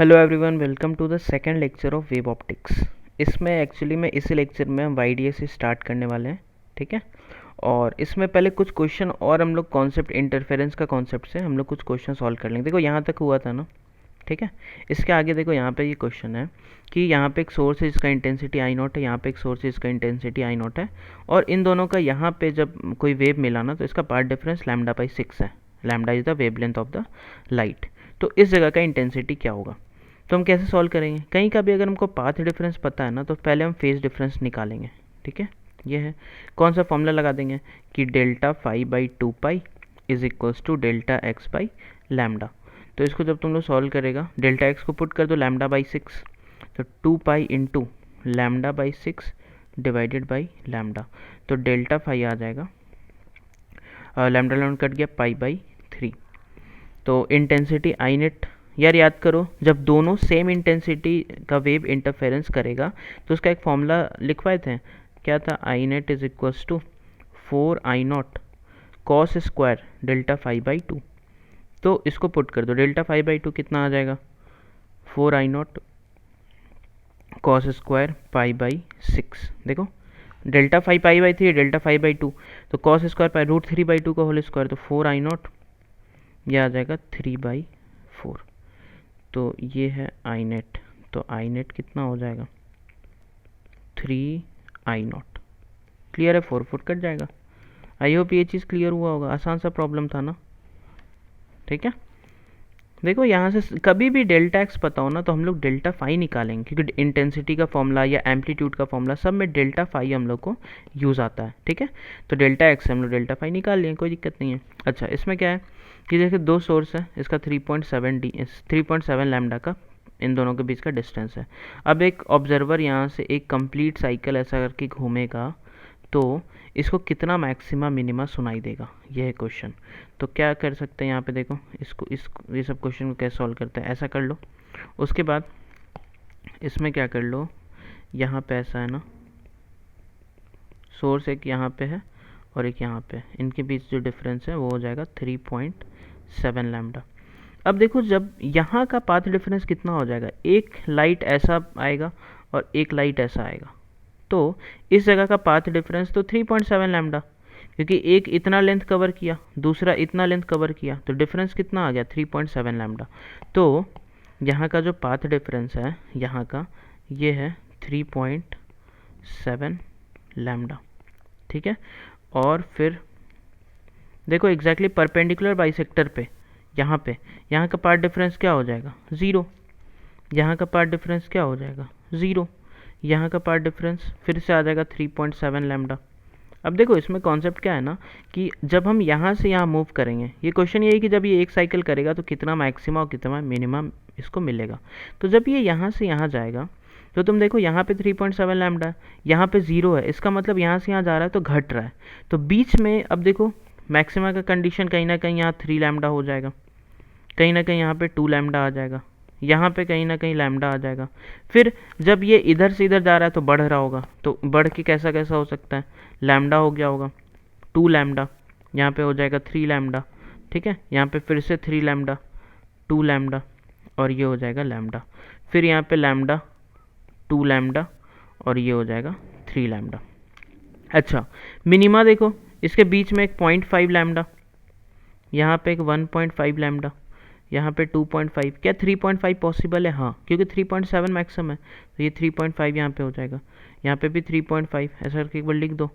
Hello everyone, welcome to the second lecture of wave optics. इसमें actually में इसी lecture में हम वाईडीएस से स्टार्ट करने वाले हैं, ठीक है। और इसमें पहले कुछ क्वेश्चन और हम लोग कॉन्सेप्ट इंटरफेरेंस का कॉन्सेप्ट से हम लोग कुछ क्वेश्चन सॉल्व कर लेंगे। देखो यहाँ तक हुआ था ना, ठीक है। इसके आगे देखो यहाँ पे ये क्वेश्चन है कि यहाँ पे एक सोर्स है जिसका इंटेंसिटी आई नॉट है, यहाँ पे एक सोर्स है जिसका इंटेंसिटी आई नॉट है, और इन दोनों का यहाँ पे जब कोई वेव मिला ना तो इसका पार्ट डिफरेंस λ/6 है। Lambda is the wavelength of the light. तो इस जगह का इंटेंसिटी क्या होगा, तो हम कैसे सॉल्व करेंगे। कहीं का भी अगर हमको पाथ डिफरेंस पता है ना तो पहले हम फेज डिफरेंस निकालेंगे, ठीक है। ये है, कौन सा फॉर्मूला लगा देंगे कि Δ φ/2π इज इक्वल्स टू Δx/λ। तो इसको जब तुम लोग सॉल्व करेगा, Δx को पुट कर दो λ/6, तो 2π इंटू λ/6 डिवाइडेड बाई लैम्डा, तो Δ φ आ जाएगा, लैम्डा लैम्डा कट गया, π/3। तो इंटेंसिटी आई नेट, यार याद करो, जब दोनों सेम इंटेंसिटी का वेव इंटरफेरेंस करेगा तो उसका एक फॉर्मूला लिखवाए थे, क्या था, I net is equals to 4I0 cos square Δ φ/2। तो इसको पुट कर दो, Δ φ/2 कितना आ जाएगा, 4I0 कॉस स्क्वायर π/6। देखो Δ φ π/3, Δ φ/2, तो कॉस स्क्वायर पाई √3/2 का होल स्क्वायर, तो 4I0, यह आ जाएगा 3/4। तो ये है आई नेट, तो आई नेट कितना हो जाएगा, 3I0। क्लियर है, 4 फुट कट जाएगा। आई होप ये चीज़ क्लियर हुआ होगा, आसान सा प्रॉब्लम था ना, ठीक है। देखो यहाँ से कभी भी Δx पता हो ना तो हम लोग Δ φ निकालेंगे, क्योंकि इंटेंसिटी का फॉर्मूला या एम्पलीट्यूड का फॉर्मूला सब में Δ φ हम लोग को यूज़ आता है, ठीक है। तो Δx से हम लोग Δ φ निकाल लेंगे, कोई दिक्कत नहीं है। अच्छा, इसमें क्या है कि देखिए दो सोर्स है, इसका 3.7 लैम्डा का इन दोनों के बीच का डिस्टेंस है। अब एक ऑब्जर्वर यहाँ से एक कंप्लीट साइकिल ऐसा करके घूमेगा तो इसको कितना मैक्सिमा मिनिमा सुनाई देगा, यह है क्वेश्चन। तो क्या कर सकते हैं यहाँ पे, देखो ये सब क्वेश्चन को कैसे सॉल्व करते हैं, ऐसा कर लो। उसके बाद इसमें क्या कर लो, यहाँ पे ऐसा है ना, सोर्स एक यहाँ पे है और एक यहाँ पे, इनके बीच जो डिफरेंस है वो हो जाएगा 3.7 लैम्डा। अब देखो जब यहाँ का पाथ डिफरेंस कितना हो जाएगा, एक लाइट ऐसा आएगा और एक लाइट ऐसा आएगा, तो इस जगह का पाथ डिफरेंस तो 3.7 लैम्डा, क्योंकि एक इतना लेंथ कवर किया, दूसरा इतना लेंथ कवर किया, तो डिफरेंस कितना आ गया, 3.7 लैम्डा। तो यहाँ का जो पाथ डिफरेंस है यहाँ का, ये है 3.7 लैम्डा, ठीक है। और फिर देखो एग्जैक्टली परपेंडिकुलर बाइसेक्टर पे यहाँ का पार्ट डिफरेंस क्या हो जाएगा, 0। यहाँ का पार्ट डिफरेंस क्या हो जाएगा, 0। यहाँ का पार्ट डिफरेंस फिर से आ जाएगा 3.7 लैम्डा। अब देखो इसमें कॉन्सेप्ट क्या है ना कि जब हम यहाँ से यहाँ मूव करेंगे, ये क्वेश्चन ये है कि जब ये एक साइकिल करेगा तो कितना मैक्सिमम और कितना मिनिमम इसको मिलेगा। तो जब ये यहाँ से यहाँ जाएगा तो तुम देखो यहाँ पे 3.7 लैम्डा है, यहाँ पे 0 है, इसका मतलब यहाँ से यहाँ जा रहा है तो घट रहा है। तो बीच में अब देखो मैक्सिमा का कंडीशन कहीं ना कहीं यहाँ 3 लैम्डा हो जाएगा, कहीं ना कहीं यहाँ पे 2 लैम्डा आ जाएगा, यहाँ पे कहीं ना कहीं लैम्डा आ जाएगा। फिर जब ये इधर से इधर जा रहा है तो बढ़ रहा होगा, तो बढ़ के कैसा कैसा हो सकता है, लैम्डा हो गया होगा 2 लैम्डा, यहाँ पे हो जाएगा 3 लैम्डा, ठीक है। यहाँ पे फिर से 3 लैम्डा, 2 लैम्डा, और ये हो जाएगा लैम्डा। फिर यहाँ पे लैम्डा, 2 लैम्डा, और ये हो जाएगा 3 लैम्डा। अच्छा, मिनिमा देखो, इसके बीच में एक 0.5 लैम्डा, यहाँ पे एक 1.5 लैम्डा, यहाँ पे 2.5, क्या 3.5 पॉसिबल है, हाँ, क्योंकि 3.7 मैक्सिमम है, तो ये 3.5 यहाँ पे हो जाएगा, यहाँ पे भी 3.5, ऐसा करके एक बार लिख दो।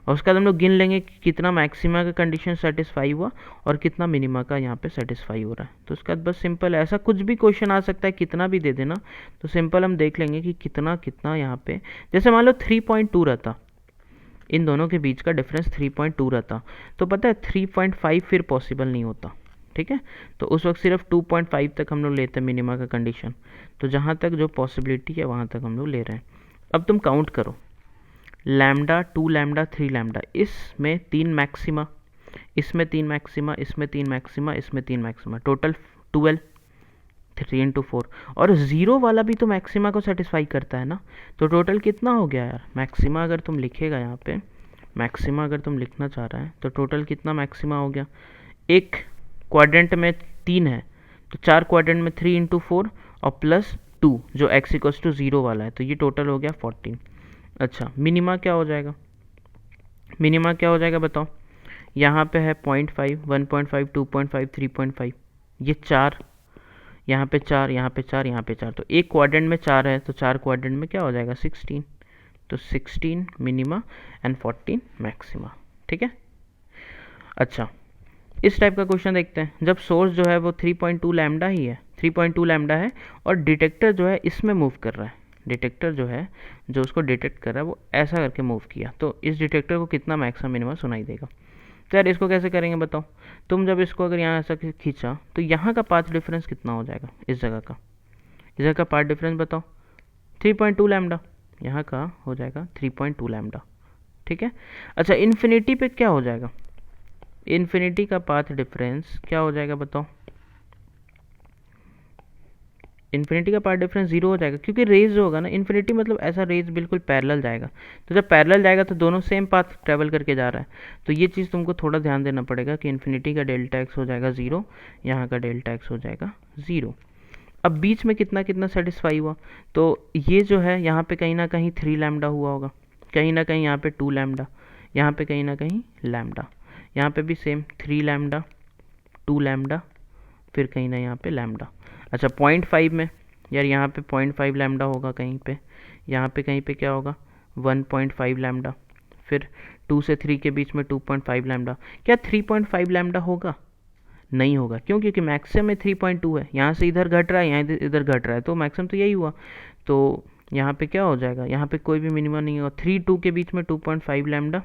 और उसके बाद हम लोग गिन लेंगे कि कितना मैक्सिमा का कंडीशन सेटिस्फाई हुआ और कितना मिनिमा का यहाँ पे सेटिस्फाई हो रहा है। तो उसके बाद बस सिंपल है, ऐसा कुछ भी क्वेश्चन आ सकता है, कितना भी दे देना, तो सिंपल हम देख लेंगे कि कितना कितना यहाँ पे, जैसे मान लो 3.2 रहता, इन दोनों के बीच का डिफरेंस 3.2 रहता, तो पता है 3.5 फिर पॉसिबल नहीं होता, ठीक है। तो उस वक्त सिर्फ 2.5 तक हम लोग लेते हैं मिनिमा का कंडीशन, तो जहाँ तक जो पॉसिबिलिटी है वहाँ तक हम लोग ले रहे हैं। अब तुम काउंट करो, लैम्डा, 2 लैम्डा, 3 लैम्डा, इसमें 3 मैक्सिमा, इसमें 3 मैक्सिमा, इसमें 3 मैक्सिमा, इसमें 3 मैक्सिमा, टोटल 12, 3 इंटू 4, और 0 वाला भी तो मैक्सिमा को सेटिस्फाई करता है ना, तो टोटल कितना हो गया यार, मैक्सिमा अगर तुम लिखेगा यहाँ पे, मैक्सिमा अगर तुम लिखना चाह रहा है तो टोटल कितना मैक्सिमा हो गया, एक क्वाड्रेंट में 3 है तो 4 क्वाड्रेंट में 3 इंटू 4, और प्लस 2 जो x इक्वल्स टू 0 वाला है, तो ये टोटल हो गया 14। अच्छा मिनिमा क्या हो जाएगा, मिनिमा क्या हो जाएगा बताओ। यहाँ पे है 0.5, 1.5, 2.5, 3.5, ये 4, यहाँ पे 4, यहाँ पे 4, यहाँ पे 4, तो एक क्वाड्रेंट में 4 है, तो 4 क्वाड्रेंट में क्या हो जाएगा 16, तो 16 मिनिमा एंड 14 मैक्सिमा। ठीक है। अच्छा इस टाइप का क्वेश्चन देखते हैं, जब सोर्स जो है वो 3.2 लैम्डा ही है, 3.2 लैम्डा है और डिटेक्टर जो है इसमें मूव कर रहा है, डिटेक्टर जो है जो उसको डिटेक्ट कर रहा है वो ऐसा करके मूव किया, तो इस डिटेक्टर को कितना मैक्सिमम मिनिमम सुनाई देगा। तो यार इसको कैसे करेंगे बताओ। तुम जब इसको अगर यहाँ ऐसा खींचा तो यहाँ का पाथ डिफरेंस कितना हो जाएगा, इस जगह का, इस जगह का पाथ डिफरेंस बताओ 3.2 लैम्डा, यहाँ का हो जाएगा 3.2 लैम्डा। ठीक है। अच्छा इन्फिनिटी पे क्या हो जाएगा, इन्फिनिटी का पाथ डिफरेंस क्या हो जाएगा बताओ। इन्फिनिटी का पाथ डिफरेंस 0 हो जाएगा, क्योंकि रेज जो होगा ना, इन्फिनिटी मतलब ऐसा रेज बिल्कुल पैरेलल जाएगा, तो जब पैरेलल जाएगा तो दोनों सेम पाथ ट्रेवल करके जा रहा है, तो ये चीज़ तुमको थोड़ा ध्यान देना पड़ेगा कि इन्फिनिटी का डेल्टा एक्स हो जाएगा 0, यहाँ का डेल्टा एक्स हो जाएगा 0। अब बीच में कितना कितना सेटिस्फाई हुआ, तो ये जो है यहाँ पे कहीं ना कहीं 3 लैम्डा हुआ होगा, कहीं ना कहीं यहाँ पे 2 लैम्डा, यहाँ पे कहीं ना कहीं लैम्डा, यहाँ पे भी सेम 3 लैम्डा 2 लैम्डा, फिर कहीं ना यहाँ पे लैम्डा। अच्छा 0.5 में यार यहाँ पे 0.5 लैम्डा होगा कहीं पे, यहाँ पे कहीं पे क्या होगा 1.5 लैम्डा, फिर 2 से 3 के बीच में 2.5 लैम्डा। क्या 3.5 लैम्डा होगा, नहीं होगा, क्यों, क्योंकि मैक्सिमम में 3.2 है, यहाँ से इधर घट रहा है, यहाँ इधर घट रहा है, तो मैक्सिमम तो यही हुआ, तो यहाँ पे क्या हो जाएगा, यहाँ पे कोई भी मिनिमम नहीं होगा। 3 2 के बीच में 2.5 लैम्डा,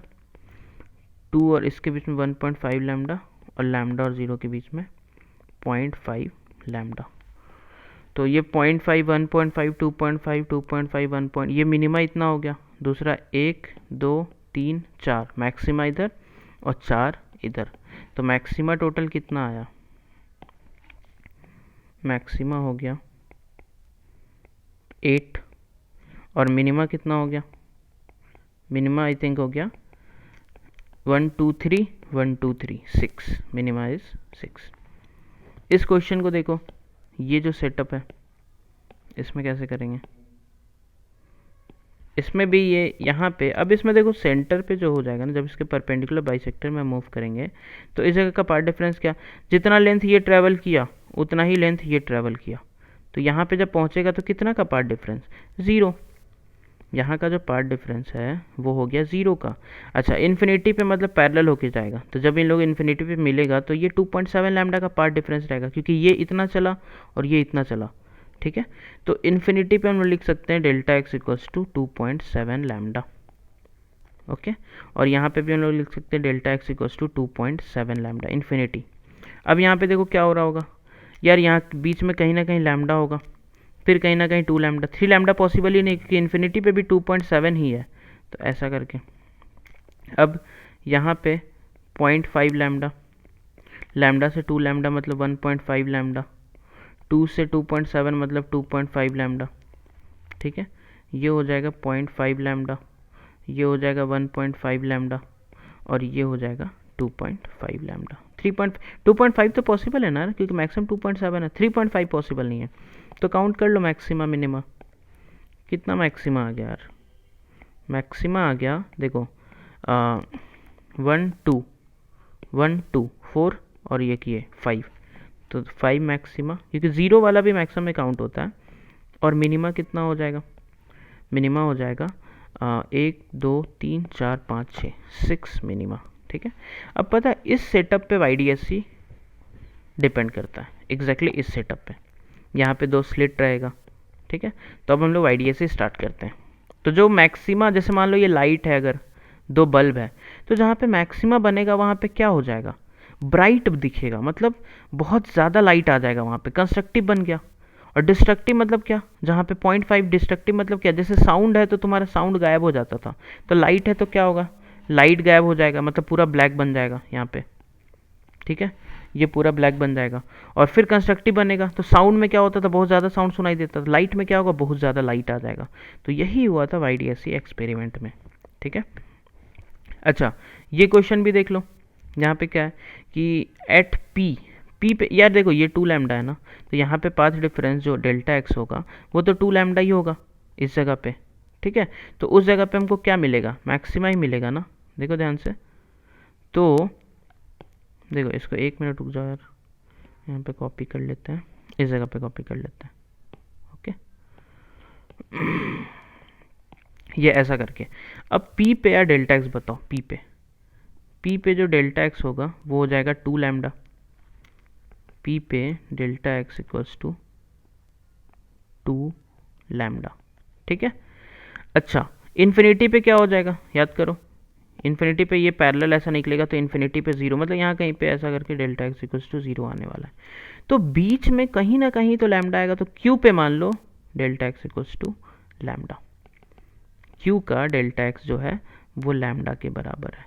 2 और इसके बीच में 1.5 लैम्डा, और लैम्डा और 0 के बीच में 0.5 लैम्डा। तो ये 0.5, 1.5, 2.5, 2.5, 1 ये मिनिमा इतना हो गया, दूसरा 1 2 3 4 मैक्सिमा इधर और 4 इधर, तो मैक्सिमा टोटल कितना आया, मैक्सिमा हो गया 8 और मिनिमा कितना हो गया, मिनिमा आई थिंक हो गया 1 2 3 1 2 3 6, मिनिमा इज 6। इस क्वेश्चन को देखो, ये जो सेटअप है इसमें कैसे करेंगे, इसमें भी ये यहाँ पे, अब इसमें देखो सेंटर पे जो हो जाएगा ना, जब इसके परपेंडिकुलर बाइसेक्टर में मूव करेंगे तो इस जगह का पार्ट डिफरेंस क्या, जितना लेंथ ये ट्रैवल किया उतना ही लेंथ ये ट्रैवल किया, तो यहाँ पे जब पहुँचेगा तो कितना का पार्ट डिफरेंस 0, यहाँ का जो पार्ट डिफरेंस है वो हो गया 0 का। अच्छा इन्फिनिटी पे मतलब पैरेलल होके जाएगा, तो जब इन लोग इन्फिनिटी पे मिलेगा तो ये 2.7 लैम्डा का पार्ट डिफरेंस रहेगा, क्योंकि ये इतना चला और ये इतना चला। ठीक है, तो इन्फिनिटी पे हम लोग लिख सकते हैं delta x equals to 2.7 lambda. Okay, और यहाँ पे भी हम लोग लिख सकते हैं delta x equals to 2.7 lambda infinity. अब यहाँ पे देखो क्या हो रहा होगा यार, यहाँ बीच में कहीं ना कहीं लैम्डा होगा, फिर कहीं ना कहीं 2 लैम्डा, 3 लैम्डा पॉसिबल ही नहीं, क्योंकि इन्फिनिटी पे भी 2.7 ही है, तो ऐसा करके अब यहाँ पे 0.5 लैम्डा, लैम्डा से 2 लैम्डा मतलब 1.5 लैम्डा, 2 से 2.7 मतलब 2.5 लैम्डा। ठीक है, ये हो जाएगा 0.5 लैम्डा, ये हो जाएगा 1.5 लैम्डा, और ये हो जाएगा 2.5 लैम्डा। 2.5 तो पॉसिबल है ना, क्योंकि मैक्सिमम 2.7 है, 3.5 पॉसिबल नहीं है, तो काउंट कर लो मैक्सिमा मिनिमा, कितना मैक्सिमा आ गया यार, मैक्सिमा आ गया देखो 1 2 4 और ये किए 5, तो 5 मैक्सिमा, क्योंकि 0 वाला भी मैक्सिमम में काउंट होता है। और मिनिमा कितना हो जाएगा, मिनिमा हो जाएगा 1 2 3 4 5 6 6 मिनिमा। ठीक है, अब पता है इस सेटअप पे YDSC डिपेंड करता है, एग्जैक्टली इस सेटअप पे, यहाँ पे 2 स्लिट रहेगा। ठीक है, तो अब हम लोग YDSC स्टार्ट करते हैं। तो जो मैक्सिमा, जैसे मान लो ये लाइट है, अगर 2 बल्ब है, तो जहाँ पे मैक्सिमा बनेगा वहाँ पे क्या हो जाएगा, ब्राइट दिखेगा, मतलब बहुत ज़्यादा लाइट आ जाएगा वहाँ पे, कंस्ट्रक्टिव बन गया। और डिस्ट्रक्टिव मतलब क्या, जहाँ पे 0.5 डिस्ट्रक्टिव मतलब क्या, जैसे साउंड है तो तुम्हारा साउंड गायब हो जाता था, तो लाइट है तो क्या होगा, लाइट गायब हो जाएगा, मतलब पूरा ब्लैक बन जाएगा यहाँ पे। ठीक है, ये पूरा ब्लैक बन जाएगा। और फिर कंस्ट्रक्टिव बनेगा, तो साउंड में क्या होता था, बहुत ज़्यादा साउंड सुनाई देता था, लाइट में क्या होगा, बहुत ज़्यादा लाइट आ जाएगा। तो यही हुआ था YDSC एक्सपेरिमेंट में। ठीक है, अच्छा ये क्वेश्चन भी देख लो, यहाँ पे क्या है कि एट पी पे यार देखो ये 2 लैम्डा है ना, तो यहाँ पे पाथ डिफरेंस जो डेल्टा एक्स होगा वो तो 2 लैम्डा ही होगा इस जगह पे, ठीक है। तो उस जगह पे हमको क्या मिलेगा, मैक्सिमा ही मिलेगा ना। देखो ध्यान से, तो देखो इसको 1 मिनट रुक जाओ यार, यहाँ पे कॉपी कर लेते हैं, इस जगह पे कॉपी कर लेते हैं, ओके। ये ऐसा करके अब पी पे या डेल्टा एक्स बताओ, पी पे जो डेल्टा एक्स होगा वो हो जाएगा 2 लैम्डा, पी पे delta x equals to 2 lambda, ठीक है। अच्छा इन्फिनिटी पे क्या हो जाएगा, याद करो, इन्फिनिटी पे ये पैरेलल ऐसा निकलेगा तो इन्फिनिटी पे 0, मतलब यहाँ कहीं पे ऐसा करके डेल्टा एक्स इक्वल्स टू 0 आने वाला है। तो बीच में कहीं ना कहीं तो लैम्डा आएगा, तो क्यू पे मान लो delta x equals to lambda, Q का डेल्टा एक्स जो है वो लैम्डा के बराबर है,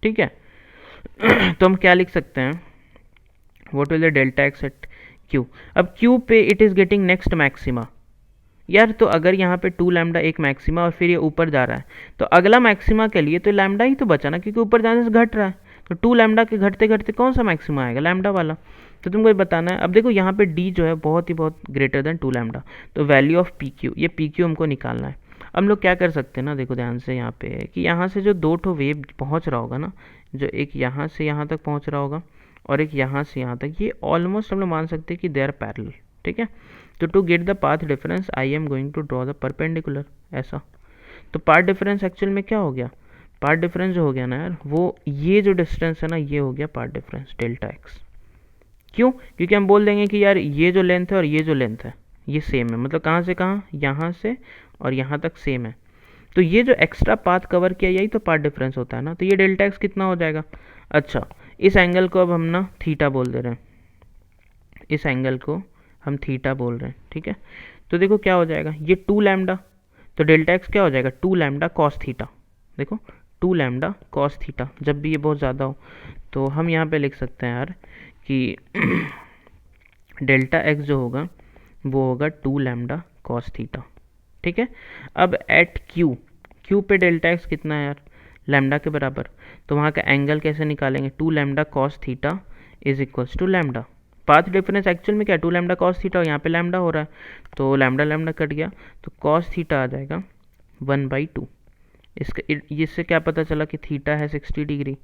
ठीक है। तो हम क्या लिख सकते हैं, what will the delta X at Q. अब क्यू पे it is getting next maxima, यार तो अगर यहाँ पे 2 लैम्डा एक मैक्सिमा और फिर ये ऊपर जा रहा है, तो अगला मैक्सिमा के लिए तो लैम्डा ही तो बचा ना, क्योंकि ऊपर जाने से घट रहा है, तो 2 लैम्डा के घटते घटते कौन सा मैक्सिमा आएगा, लैम्डा वाला। तो तुमको ये बताना है। अब देखो यहाँ पे डी जो है बहुत ग्रेटर देन 2 लैम्डा, तो वैल्यू ऑफ पी क्यू, ये पी क्यू हमको निकालना है। हम लोग क्या कर सकते हैं ना, देखो ध्यान से यहाँ पे कि यहाँ से जो 2 ठो वेव पहुँच रहा होगा ना, जो एक यहाँ से यहाँ तक पहुँच रहा होगा और एक यहाँ से यहाँ तक, ये ऑलमोस्ट हम लोग मान सकते हैं कि दे आर पैरेलल, ठीक है। तो to get the path difference I am going to draw the perpendicular, ऐसा। तो पाथ डिफरेंस एक्चुअल में क्या हो गया, पाथ डिफरेंस जो हो गया ना यार, वो ये जो डिस्टेंस है ना ये हो गया पाथ डिफरेंस डेल्टा एक्स। क्यों, क्योंकि हम बोल देंगे कि यार ये जो लेंथ है और ये जो लेंथ है ये सेम है, मतलब कहाँ से कहाँ, यहाँ से और यहाँ तक सेम है। तो ये जो एक्स्ट्रा पाथ कवर किया यही तो पाथ डिफरेंस होता है ना, तो ये डेल्टा एक्स कितना हो जाएगा। अच्छा इस एंगल को अब हम ना थीटा बोल दे रहे हैं, इस एंगल को हम थीटा बोल रहे हैं, ठीक है। तो देखो क्या हो जाएगा, ये 2 लैम्डा, तो डेल्टा एक्स क्या हो जाएगा 2 लैम्डा कॉस थीटा, देखो 2 लैम्डा कॉस थीटा, जब भी ये बहुत ज़्यादा हो तो हम यहाँ पे लिख सकते हैं यार कि डेल्टा एक्स जो होगा वो होगा 2 लैम्डा कॉस थीटा, ठीक है। अब एट क्यू पे डेल्टा एक्स कितना है यार, लैम्डा के बराबर, तो वहाँ का एंगल कैसे निकालेंगे, 2 lambda cos theta is equals to lambda. Path difference actual में क्या 2 लैम्डा कॉस थीटा, और यहाँ पे लैम्डा हो रहा है, तो लैम्डा लैम्डा कट गया, तो कॉस थीटा आ जाएगा 1/2। इससे क्या पता चला कि थीटा है 60 डिग्री।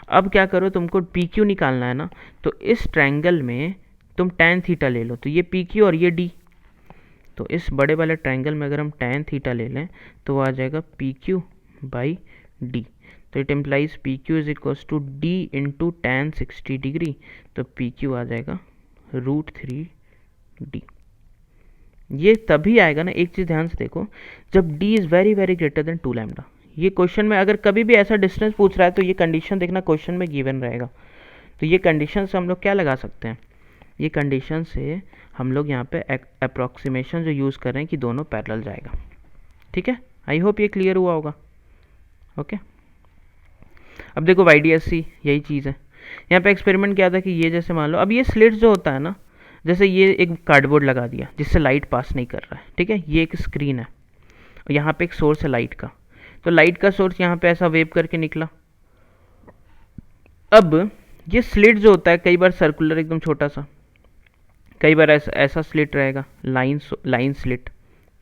अब क्या करो, तुमको पी क्यू निकालना है ना, तो इस ट्रायंगल में तुम टैन थीटा ले लो, तो ये पी क्यू और ये डी, तो इस बड़े वाले ट्रायंगल में अगर हम टैन थीटा ले लें तो वो आ जाएगा पी क्यू बाई डी। तो it implies P Q is equals to D into tan 60 degree, तो पी क्यू आ जाएगा √3d। ये तभी आएगा ना, एक चीज़ ध्यान से देखो, जब d is very very greater than 2 lambda. ये क्वेश्चन में अगर कभी भी ऐसा डिस्टेंस पूछ रहा है तो ये कंडीशन देखना क्वेश्चन में गिवन रहेगा। तो ये कंडीशन से हम लोग क्या लगा सकते हैं, ये कंडीशन से हम लोग यहाँ पे अप्रॉक्सीमेशन जो यूज़ कर रहे हैं कि दोनों पैरेलल जाएगा, ठीक है। आई होप ये क्लियर हुआ होगा, ओके। अब देखो YDSC यही चीज़ है, यहाँ पे एक्सपेरिमेंट किया था कि ये जैसे मान लो, अब ये स्लिट्स जो होता है ना, जैसे ये एक कार्डबोर्ड लगा दिया जिससे लाइट पास नहीं कर रहा है, ठीक है, ये एक स्क्रीन है और यहाँ पे एक सोर्स है लाइट का, तो लाइट का सोर्स यहाँ पे ऐसा वेव करके निकला। अब ये स्लिट जो होता है कई बार सर्कुलर एकदम छोटा सा, कई बार ऐसा स्लिट रहेगा, लाइन स्लिट,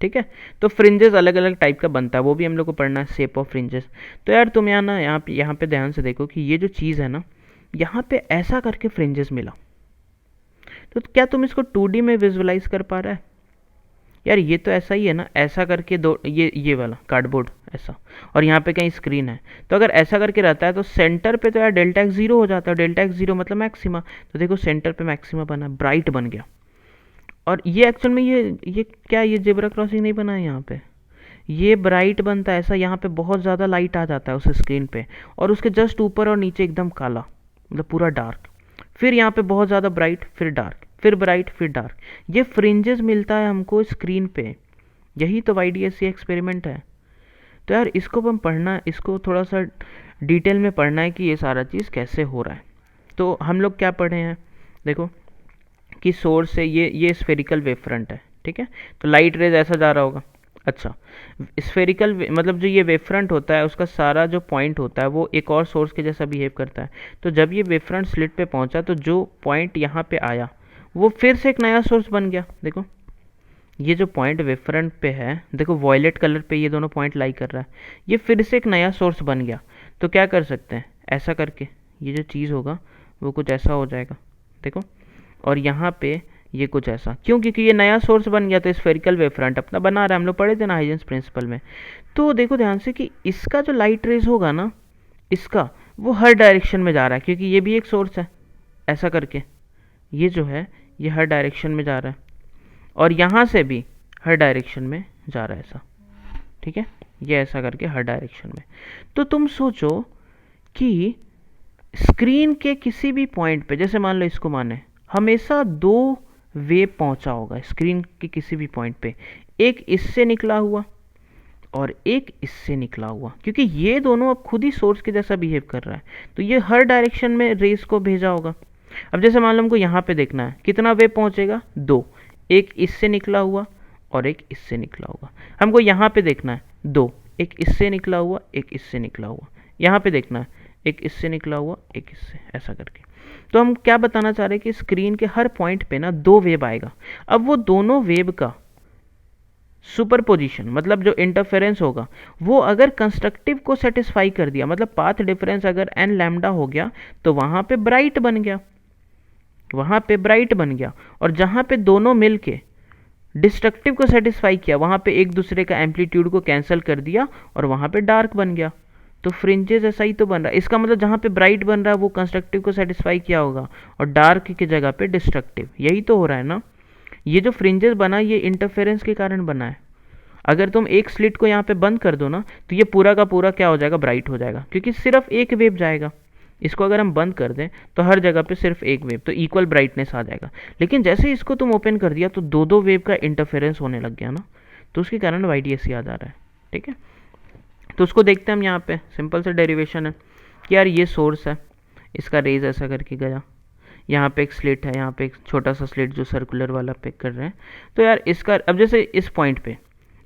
ठीक है। तो फ्रिंजेस अलग अलग टाइप का बनता है, वो भी हम लोग को पढ़ना है, शेप ऑफ फ्रिंजेस। तो यार तुम यहाँ पे ध्यान से देखो कि ये जो चीज़ है ना, यहाँ पे ऐसा करके फ्रिंजेस मिला, तो क्या तुम इसको 2D में विजुअलाइज कर पा रहा है, यार ये तो ऐसा ही है ना, ऐसा करके दो ये वाला कार्डबोर्ड ऐसा, और यहाँ पे कहीं स्क्रीन है, तो अगर ऐसा करके रहता है तो सेंटर पे तो यार डेल्टा एक्स 0 हो जाता है, डेल्टा एक्स 0 मतलब मैक्सिमा, तो देखो सेंटर पे मैक्सिमा बना, ब्राइट बन गया। और ये एक्चुअल में ये क्या, ये जेब्रा क्रॉसिंग नहीं बना है यहाँ पे, ये ब्राइट बनता है ऐसा, यहाँ पे बहुत ज़्यादा लाइट आ जाता है उस स्क्रीन पे, और उसके जस्ट ऊपर और नीचे एकदम काला, मतलब पूरा डार्क, फिर यहाँ पे बहुत ज़्यादा ब्राइट, फिर डार्क, फिर ब्राइट, फिर डार्क, ये फ्रिंजेस मिलता है हमको स्क्रीन पे। यही तो YDSC एक्सपेरिमेंट है। तो यार इसको हम पढ़ना, इसको थोड़ा सा डिटेल में पढ़ना है कि ये सारा चीज़ कैसे हो रहा है। तो हम लोग क्या पढ़े हैं, देखो कि सोर्स से ये स्फेरिकल वेव फ्रंट है, ठीक है, तो लाइट रेज ऐसा जा रहा होगा, अच्छा, स्फेरिकल मतलब जो ये वेव फ्रंट होता है उसका सारा जो पॉइंट होता है वो एक और सोर्स के जैसा बिहेव करता है। तो जब ये वेव फ्रंट स्लिट पे पहुंचा तो जो पॉइंट यहाँ पे आया वो फिर से एक नया सोर्स बन गया। देखो ये जो पॉइंट वेव फ्रंट पे है, देखो वॉयलेट कलर पे ये दोनों पॉइंट लाई कर रहा है, ये फिर से एक नया सोर्स बन गया। तो क्या कर सकते हैं, ऐसा करके ये जो चीज़ होगा वो कुछ ऐसा हो जाएगा। देखो, और यहाँ पे ये कुछ ऐसा, क्यों? क्योंकि ये नया सोर्स बन गया तो स्फेरिकल वेव फ्रंट अपना बना रहा है। हम लोग पढ़े थे ना हाइजेंस प्रिंसिपल में। तो देखो ध्यान से कि इसका जो लाइट रेज होगा ना, इसका वो हर डायरेक्शन में जा रहा है, क्योंकि ये भी एक सोर्स है। ऐसा करके ये जो है ये हर डायरेक्शन में जा रहा है, और यहाँ से भी हर डायरेक्शन में जा रहा है ऐसा। ठीक है, ये ऐसा करके हर डायरेक्शन में। तो तुम सोचो कि स्क्रीन के किसी भी पॉइंट पे, जैसे मान लो इसको माने, हमेशा दो वेव पहुंचा होगा स्क्रीन के किसी भी पॉइंट पे, एक इससे निकला हुआ और एक इससे निकला हुआ, क्योंकि ये दोनों अब खुद ही सोर्स के जैसा बिहेव कर रहा है, तो ये हर डायरेक्शन में रेस को भेजा होगा। अब जैसे मान लो हमको यहाँ पे देखना है, कितना वेव पहुंचेगा, दो, एक इससे निकला हुआ और एक इससे निकला हुआ। हमको यहाँ पे देखना है दो, एक इससे निकला हुआ एक इससे निकला हुआ। यहाँ पे देखना है एक इससे निकला हुआ एक इससे, ऐसा करके। तो हम क्या बताना चाह रहे हैं कि स्क्रीन के हर पॉइंट पे ना दो वेव आएगा। अब वो दोनों वेव का सुपरपोजिशन, मतलब जो इंटरफेरेंस होगा, वो अगर कंस्ट्रक्टिव को सेटिस्फाई कर दिया, मतलब पाथ डिफरेंस अगर एन लैम्डा हो गया, तो वहां पे ब्राइट बन गया, वहां पे ब्राइट बन गया। और जहां पे दोनों मिलके डिस्ट्रक्टिव को सेटिस्फाई किया, वहां पे एक दूसरे का एम्पलीट्यूड को कैंसिल कर दिया और वहां पे डार्क बन गया। तो फ्रिंजेस ऐसा ही तो बन रहा है। इसका मतलब जहां पे ब्राइट बन रहा है वो कंस्ट्रक्टिव को सेटिस्फाई किया होगा, और डार्क की जगह पे डिस्ट्रक्टिव। यही तो हो रहा है ना। ये जो फ्रिंजेस बना ये इंटरफेरेंस के कारण बना है। अगर तुम एक स्लिट को यहाँ पे बंद कर दो ना, तो ये पूरा का पूरा क्या हो जाएगा, ब्राइट हो जाएगा, क्योंकि सिर्फ एक वेव जाएगा। इसको अगर हम बंद कर दें तो हर जगह पे सिर्फ एक वेव, तो इक्वल ब्राइटनेस आ जाएगा। लेकिन जैसे इसको तुम ओपन कर दिया तो दो दो वेव का इंटरफेरेंस होने लग गया ना, तो उसके कारण YDSC आ जा रहा है। ठीक है, तो उसको देखते हैं हम। यहाँ पे सिंपल से डेरिवेशन है कि यार ये सोर्स है, इसका रेज ऐसा करके गया, यहाँ पे एक स्लिट है, यहाँ पे एक छोटा सा स्लिट जो सर्कुलर वाला पिक कर रहे हैं। तो यार इसका, अब जैसे इस पॉइंट पे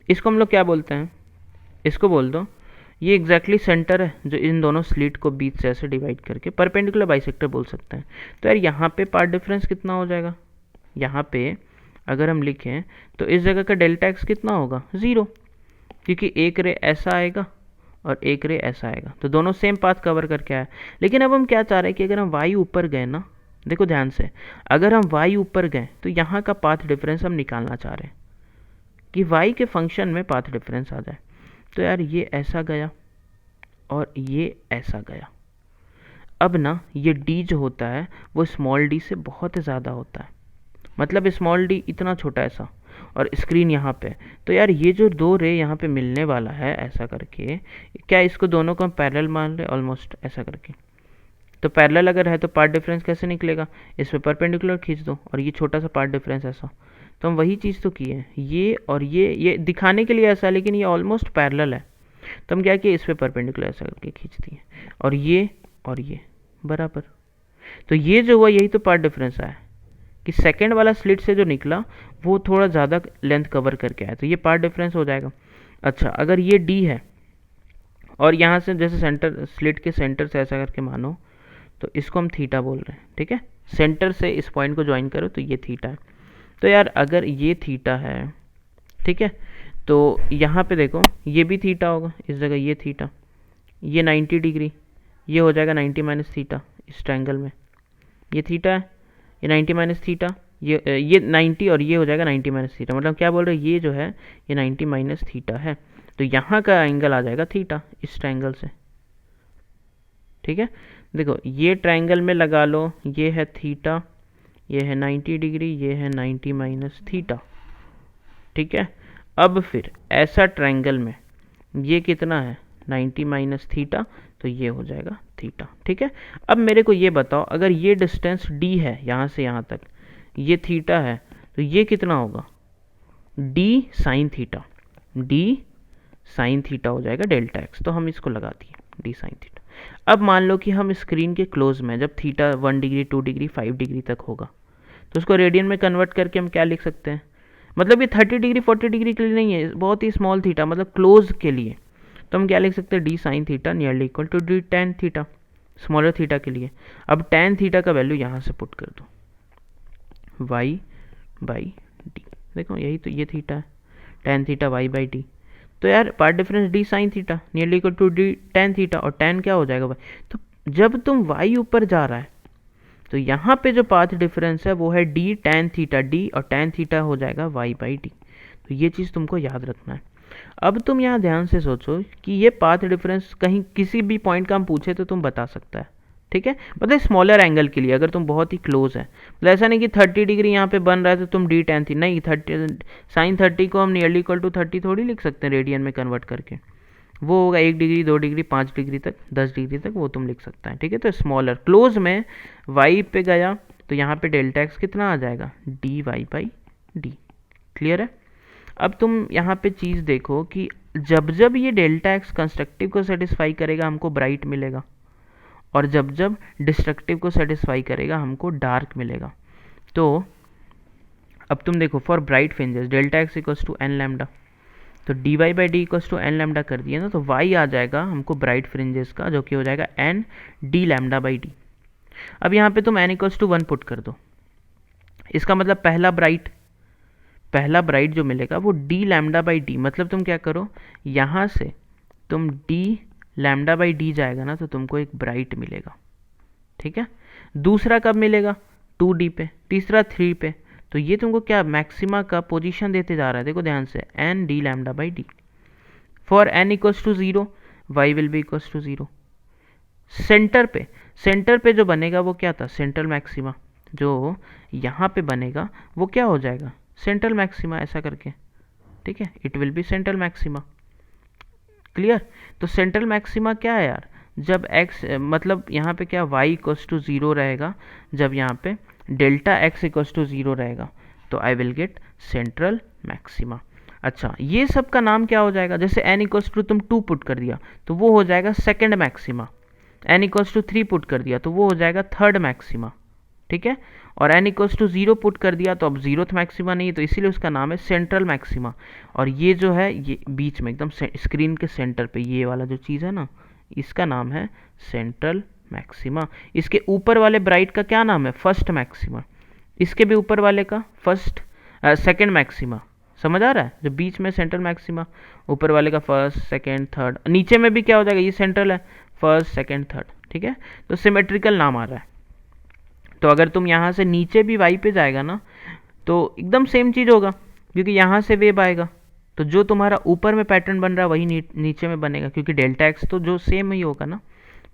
इसको हम लोग क्या बोलते हैं, इसको बोल दो ये एग्जैक्टली सेंटर है जो इन दोनों स्लिट को बीच से ऐसे डिवाइड करके परपेंडिकुलर बाइसेक्टर बोल सकते हैं। तो यार यहाँ पे पार्ट डिफरेंस कितना हो जाएगा, यहाँ पे अगर हम लिखें तो इस जगह का डेल्टा एक्स कितना होगा, 0, क्योंकि एक रे ऐसा आएगा और एक रे ऐसा आएगा, तो दोनों सेम पाथ कवर करके आया। लेकिन अब हम क्या चाह रहे हैं कि अगर हम वाई ऊपर गए ना, देखो ध्यान से, अगर हम वाई ऊपर गए तो यहाँ का पाथ डिफरेंस हम निकालना चाह रहे हैं कि y के फंक्शन में पाथ डिफरेंस आ जाए। तो यार ये ऐसा गया और ये ऐसा गया। अब ना ये d जो होता है वो स्मॉल d से बहुत ज़्यादा होता है, मतलब स्मॉल d इतना छोटा ऐसा, और स्क्रीन यहाँ पे। तो यार ये जो दो रे यहाँ पे मिलने वाला है ऐसा करके, क्या इसको दोनों को हम पैरेलल मान रहे ऑलमोस्ट ऐसा करके। तो पैरेलल अगर है तो पार्ट डिफरेंस कैसे निकलेगा, इस पर परपेंडिकुलर खींच दो और ये छोटा सा पार्ट डिफरेंस ऐसा। तो हम वही चीज़ तो किए, ये और ये दिखाने के लिए ऐसा, लेकिन ये ऑलमोस्ट पैरेलल है। तो हम क्या किए, इस पर परपेंडिकुलर ऐसा करके खींच दिए, और ये बराबर। तो ये जो हुआ यही तो पार्ट डिफरेंस आया कि सेकंड वाला स्लिट से जो निकला वो थोड़ा ज़्यादा लेंथ कवर करके आया, तो ये पार्ट डिफरेंस हो जाएगा। अच्छा, अगर ये d है और यहाँ से जैसे सेंटर, स्लिट के सेंटर से ऐसा करके मानो, तो इसको हम थीटा बोल रहे हैं। ठीक है, सेंटर से इस पॉइंट को ज्वाइन करो तो ये थीटा है। तो यार अगर ये थीटा है, ठीक है, तो यहाँ पे देखो ये भी थीटा होगा, इस जगह ये थीटा, ये 90 डिग्री, ये हो जाएगा 90 माइनस थीटा इस ट्रायंगल में। ये थीटा है, ये 90 माइनस थीटा, ये 90 और ये हो जाएगा 90 माइनस थीटा। मतलब क्या बोल रहे हैं, ये जो है ये 90 माइनस थीटा है, तो यहाँ का एंगल आ जाएगा थीटा इस ट्रायंगल से। ठीक है, देखो ये ट्रायंगल में लगा लो, ये है थीटा, ये है 90 डिग्री, ये है 90 माइनस थीटा। ठीक है, अब फिर ऐसा ट्रायंगल में ये कितना है, 90 माइनस थीटा, तो ये हो जाएगा थीटा। ठीक है, अब मेरे को ये बताओ, अगर ये डिस्टेंस d है यहाँ से यहाँ तक, ये थीटा है, तो ये कितना होगा, d sine theta, d sine theta हो जाएगा डेल्टा एक्स। तो हम इसको लगा दिए d साइन थीटा। अब मान लो कि हम स्क्रीन के क्लोज में जब थीटा 1 डिग्री 2 डिग्री 5 डिग्री तक होगा, तो उसको रेडियन में कन्वर्ट करके हम क्या लिख सकते हैं, मतलब ये 30 डिग्री 40 डिग्री के लिए नहीं है, बहुत ही स्मॉल थीटा मतलब क्लोज के लिए। तो हम क्या लिख सकते हैं, D sine theta nearly equal to D tan theta, smaller theta के लिए। अब टेन थीटा का वैल्यू यहाँ से पुट कर दो, वाई बाई डी। देखो यही तो ये थीटा है, tan theta Y by D. तो यार path difference D sine theta nearly equal to D tan theta, और टेन क्या हो जाएगा वाई। तो जब तुम वाई ऊपर जा रहा है तो यहाँ पे जो पाथ डिफरेंस है वो है डी टेन थीटा डी, और टेन थीटा हो जाएगा वाई बाई डी। तो ये चीज़ तुमको याद रखना है। अब तुम यहाँ ध्यान से सोचो कि ये पाथ डिफरेंस कहीं किसी भी पॉइंट का हम पूछे तो तुम बता सकता है, ठीक है। मतलब स्मॉलर एंगल के लिए अगर तुम बहुत ही क्लोज है, मतलब ऐसा नहीं कि 30 डिग्री यहाँ पे बन रहा है तो तुम डी टेन थी, नहीं 30 साइन 30 को हम नियरली इक्वल टू 30 थोड़ी लिख सकते हैं रेडियन में कन्वर्ट करके। वो होगा 1 डिग्री 2 डिग्री 5 डिग्री तक 10 डिग्री तक वो तुम लिख सकता है, ठीक है। तो स्मॉलर क्लोज में वाई पे गया तो यहाँ पे डेल्टा एक्स कितना आ जाएगा, D Y by D. Clear है। अब तुम यहाँ पे चीज़ देखो कि जब जब ये डेल्टा एक्स कंस्ट्रक्टिव को सेटिस्फाई करेगा हमको ब्राइट मिलेगा, और जब जब डिस्ट्रक्टिव को सेटिस्फाई करेगा हमको डार्क मिलेगा। तो अब तुम देखो for bright fringes delta x equals to N lambda, तो D Y by D equals to N lambda कर दिया ना, तो वाई आ जाएगा हमको ब्राइट फ्रिंजेस का, जो कि हो जाएगा N D lambda by D. अब यहाँ पे तुम एन इक्वल्स टू 1 पुट कर दो, इसका मतलब पहला ब्राइट जो मिलेगा वो डी लैम्डा बाई डी। मतलब तुम क्या करो, यहाँ से तुम डी लैम्डा बाई डी जाएगा ना तो तुमको एक ब्राइट मिलेगा, ठीक है। दूसरा कब मिलेगा, 2D पे, तीसरा 3 पे। तो ये तुमको क्या मैक्सिमा का पोजीशन देते जा रहा है, देखो ध्यान से, n D lambda by d. For n equals to 0 y will be equals to 0। Centre पे जो बनेगा वो क्या था, सेंट्रल मैक्सिमा। जो यहाँ पे बनेगा वो क्या हो जाएगा, सेंट्रल मैक्सिमा, ऐसा करके, ठीक है। It will be central maxima. Clear. तो सेंट्रल मैक्सिमा क्या है यार, जब x मतलब यहाँ पे क्या y इक्वल्स टू 0 रहेगा, जब यहाँ पे डेल्टा x इक्वल्स टू 0 रहेगा तो I will get central maxima. अच्छा ये सब का नाम क्या हो जाएगा, जैसे n इक्वल्स टू तुम 2 पुट कर दिया तो वो हो जाएगा second maxima, n equals to 3 put कर दिया तो वो हो जाएगा थर्ड मैक्सिमा, ठीक है। और n इक्वल्स टू 0 पुट कर दिया तो अब जीरोथ मैक्सिमा नहीं है, तो इसीलिए उसका नाम है सेंट्रल मैक्सिमा। और ये जो है ये बीच में एकदम स्क्रीन के सेंटर पे ये वाला जो चीज़ है ना, इसका नाम है सेंट्रल मैक्सिमा। इसके ऊपर वाले ब्राइट का क्या नाम है, फर्स्ट मैक्सिमा। इसके भी ऊपर वाले का सेकेंड मैक्सिमा। समझ आ रहा है, जो बीच में सेंट्रल मैक्सिमा, ऊपर वाले का फर्स्ट सेकेंड थर्ड, नीचे में भी क्या हो जाएगा, ये सेंट्रल है, फर्स्ट सेकेंड थर्ड, ठीक है। तो सिमेट्रिकल नाम आ रहा है। तो अगर तुम यहाँ से नीचे भी वाई पे जाएगा ना तो एकदम सेम चीज़ होगा, क्योंकि यहाँ से वेव आएगा तो जो तुम्हारा ऊपर में पैटर्न बन रहा है वही नीचे में बनेगा, क्योंकि डेल्टा एक्स तो जो सेम ही होगा ना,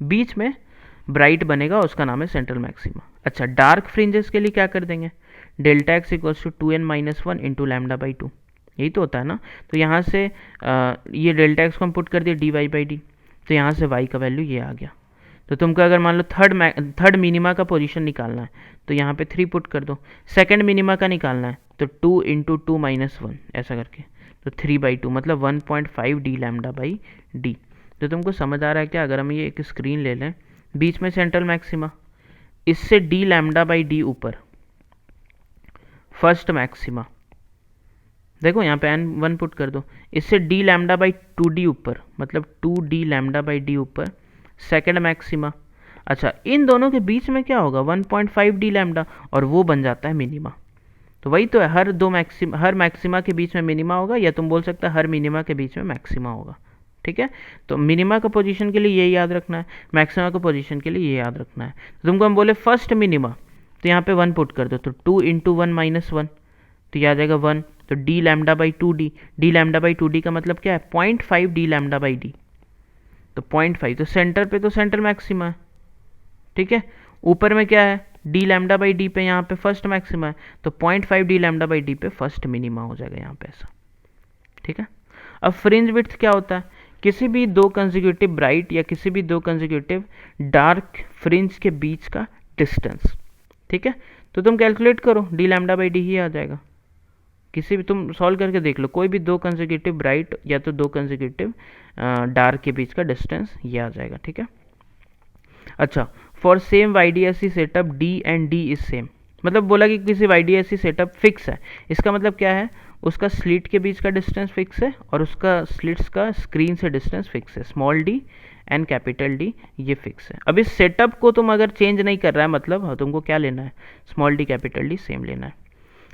बीच में ब्राइट बनेगा, उसका नाम है सेंट्रल मैक्सिमा। अच्छा डार्क फ्रिंजेस के लिए क्या कर देंगे, delta x equals to 2n-1 into lambda by 2, यही तो होता है ना। तो यहाँ से ये डेल्टा एक्स को हम पुट कर दिया डी वाई बाई डी, तो यहाँ से वाई का वैल्यू ये आ गया। तो तुमको अगर मान लो थर्ड मिनिमा का पोजीशन निकालना है तो यहाँ पे 3 पुट कर दो, सेकंड मिनिमा का निकालना है तो 2 इंटू 2 माइनस 1 ऐसा करके, तो 3/2 मतलब 1.5 डी लैम्डा बाई डी। तो तुमको समझ आ रहा है क्या, अगर हम ये एक स्क्रीन ले लें, बीच में सेंट्रल मैक्सिमा, इससे डी लैम्डा बाई डी ऊपर फर्स्ट मैक्सिमा, देखो यहाँ पे n1 पुट कर दो, इससे डी लैम्डा बाई 2d ऊपर, मतलब 2d लैम्डा बाई डी ऊपर सेकेंड मैक्सिमा। अच्छा इन दोनों के बीच में क्या होगा, 1.5 डी लैम्डा, और वो बन जाता है मिनिमा। तो वही तो है, हर मैक्सिमा के बीच में मिनिमा होगा, या तुम बोल सकते हैं हर मिनिमा के बीच में मैक्सिमा होगा, ठीक है। तो मिनिमा का पोजीशन के लिए ये याद रखना है, मैक्सिमा का पोजीशन के लिए ये याद रखना है। तो तुमको हम बोले फर्स्ट मिनिमा, तो यहाँ पे 1 पुट कर दो, तो 2 इंटू 1 माइनस 1, तो ये आ जाएगा 1, तो D lambda by 2d, D lambda by 2d का मतलब क्या है, 0.5 डी लैम्डा बाई डी, तो 0.5, तो सेंटर पे तो सेंट्रल मैक्सिमा है, ठीक है। ऊपर में क्या है, डी लैम्डा बाई डी पे यहाँ पे फर्स्ट मैक्सिमा है, तो 0.5 डी लैम्डा बाई डी पे फर्स्ट मिनिमा हो जाएगा यहाँ पे, ऐसा, ठीक है। अब फ्रिंज विड्थ क्या होता है, किसी भी दो कंसेक्यूटिव ब्राइट या किसी भी दो कंसेक्यूटिव डार्क फ्रिंज के बीच का डिस्टेंस, ठीक है। तो तुम कैलकुलेट करो, डी लैम्डा बाई डी ही आ जाएगा, किसी भी तुम सॉल्व करके देख लो, कोई भी दो कंसेक्यूटिव ब्राइट या तो दो कंसेक्यूटिव डार्क के बीच का डिस्टेंस ये आ जाएगा, ठीक है। अच्छा for same YDSC setup D and D is same, मतलब बोला कि किसी वाईडीएससी सेटअप फिक्स है, इसका मतलब क्या है, उसका स्लिट के बीच का डिस्टेंस फिक्स है और उसका स्लिट्स का स्क्रीन से डिस्टेंस फिक्स है, small D and capital D ये फिक्स है। अब इस सेटअप को तुम अगर चेंज नहीं कर रहा है मतलब तुमको क्या लेना है, small D capital D same लेना है।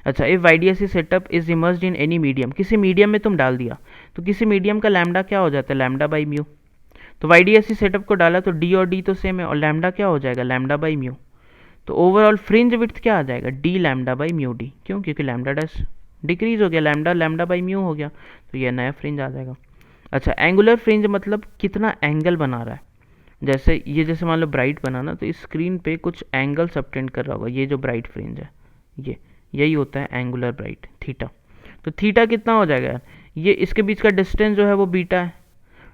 अच्छा, if YDAC setup is immersed in any medium, किसी मीडियम में तुम डाल दिया तो किसी मीडियम का लैम्डा क्या हो जाता है, लैम्डा बाई म्यू। तो YDAC सेटअप को डाला तो डी और डी तो सेम है और लैम्डा क्या हो जाएगा, लैम्डा बाई म्यू। तो ओवरऑल फ्रिंज विड्थ क्या आ जाएगा, D lambda by mu D, क्यों, क्योंकि लैम्डा डैश डिक्रीज हो गया, लैम्डा लैम्डा बाई म्यू हो गया, तो ये नया फ्रिंज आ जाएगा। अच्छा, एंगुलर फ्रिंज मतलब कितना एंगल बना रहा है, जैसे ये जैसे मान लो ब्राइट बनाना तो इस स्क्रीन पे कुछ एंगल सबटेंड कर रहा होगा, ये जो ब्राइट फ्रिंज है ये यही होता है एंगुलर ब्राइट, थीटा। तो थीटा कितना हो जाएगा यार, ये इसके बीच का डिस्टेंस जो है वो बीटा है,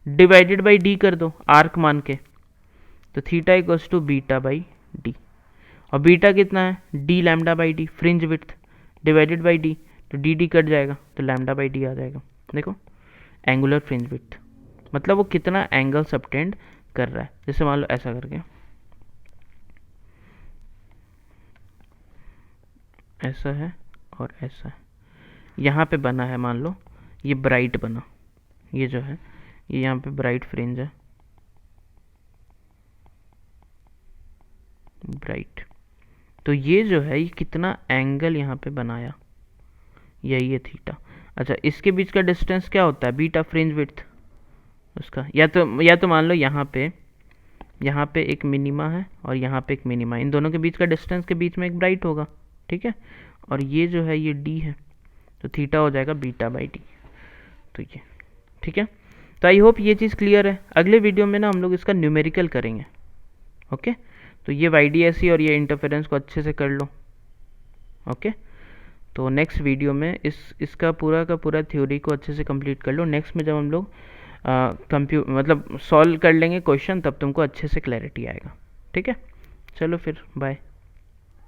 डिवाइडेड बाई डी कर दो आर्क मान के, तो theta equals to beta by d. और बीटा कितना है, d lambda by d, fringe width divided by D, तो डी डी कट जाएगा तो लैम्डा बाई डी आ जाएगा। देखो एंगुलर फ्रिंज विड्थ मतलब वो कितना एंगल सबटेंड कर रहा है। जैसे मान लो ऐसा करके, ऐसा है और ऐसा है, यहाँ पे बना है, मान लो ये ब्राइट बना, ये जो है ये यहाँ पे ब्राइट फ्रिंज है, ब्राइट, तो ये जो है ये कितना एंगल यहाँ पे बनाया, यही है थीटा। अच्छा, इसके बीच का डिस्टेंस क्या होता है, बीटा फ्रिंज विड्थ उसका, या तो मान लो यहाँ पे एक मिनिमा है और यहाँ पे एक मिनिमा, इन दोनों के बीच का डिस्टेंस के बीच में एक ब्राइट होगा, ठीक है, और ये जो है ये डी है, तो थीटा हो जाएगा बीटा बाई डी। तो ये ठीक है। तो आई होप ये चीज़ क्लियर है। अगले वीडियो में ना हम लोग इसका न्यूमेरिकल करेंगे। ओके, तो ये YDAC और ये इंटरफेरेंस को अच्छे से कर लो। ओके, तो नेक्स्ट वीडियो में इसका पूरा का पूरा थ्योरी को अच्छे से कंप्लीट कर लो। नेक्स्ट में जब हम लोग मतलब सॉल्व कर लेंगे क्वेश्चन, तब तुमको अच्छे से क्लैरिटी आएगा। ठीक है, चलो फिर बाय।